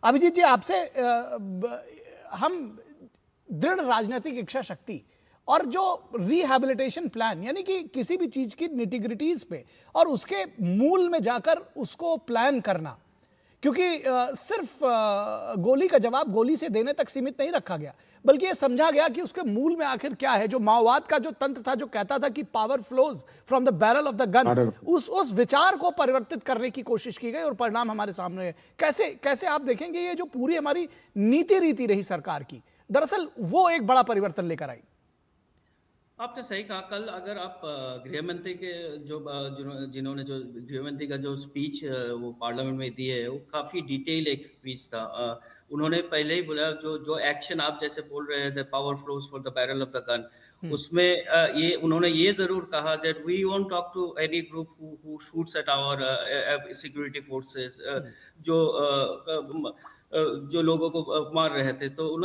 अभिजीत जी, आपसे हम दृढ़ राजनीतिक इच्छा शक्ति और जो रिहैबिलिटेशन प्लान, यानी कि किसी भी चीज की निटिग्रिटीज पे और उसके मूल में जाकर उसको प्लान करना, क्योंकि सिर्फ गोली का जवाब गोली से देने तक सीमित नहीं रखा गया, बल्कि यह समझा गया कि उसके मूल में आखिर क्या है। जो माओवाद का जो तंत्र था, जो कहता था कि power flows from the barrel of the gun, उस विचार को परिवर्तित करने की कोशिश की गई और परिणाम हमारे सामने है। कैसे कैसे आप देखेंगे ये जो पूरी हमारी नीति रीति रही सरकार की, दरअसल वो एक बड़ा परिवर्तन लेकर आई। आपने सही कहा। कल अगर आप गृह मंत्री के जिन्होंने जो गृह मंत्री का जो स्पीच वो पार्लियामेंट में दी है, वो काफ़ी डिटेल एक स्पीच था। उन्होंने पहले ही बोला जो जो एक्शन आप जैसे बोल रहे थे, power flows for the barrel of the gun, उसमें ये उन्होंने ये ज़रूर कहा that we won't talk to any group who shoots at our security forces, जो जो लोगों को मार रहे थे। तो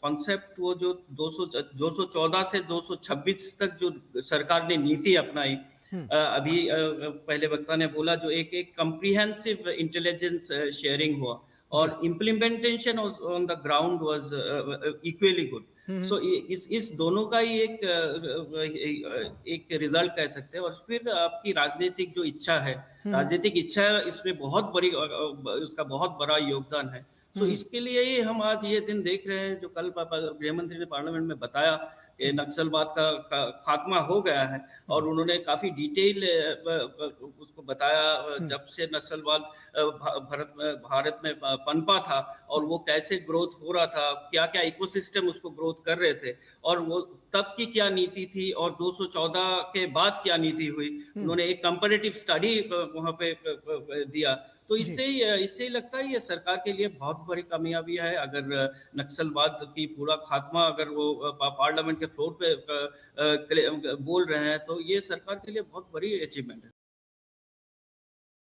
कॉन्सेप्ट वो जो 214 से 226 तक जो सरकार ने नीति अपनाई, अभी पहले वक्ता ने बोला, जो एक एक कम्प्रिहेंसिव इंटेलिजेंस शेयरिंग हुआ जी। और implementation on the ground was equally good. So इस दोनों का ही एक रिजल्ट कह सकते हैं। और फिर आपकी राजनीतिक जो इच्छा है, राजनीतिक इच्छा इसमें बहुत बड़ी उसका बहुत बड़ा योगदान है। सो इसके लिए ही हम आज ये दिन देख रहे हैं, जो कल गृह मंत्री ने पार्लियामेंट में बताया कि नक्सलवाद का खात्मा हो गया है। और उन्होंने काफ़ी डिटेल उसको बताया, जब से नक्सलवाद भारत में पनपा था और वो कैसे ग्रोथ हो रहा था, क्या-क्या इकोसिस्टम उसको ग्रोथ कर रहे थे, और वो तब की क्या नीति थी और 214 के बाद क्या नीति हुई। उन्होंने एक कंपैरेटिव स्टडी वहाँ पे दिया। तो जी। इससे ही लगता है ये सरकार के लिए बहुत बड़ी कामयाबी है। अगर नक्सलवाद की पूरा खात्मा अगर वो पार्लियामेंट के फ्लोर पे बोल रहे हैं, तो ये सरकार के लिए बहुत बड़ी अचीवमेंट है।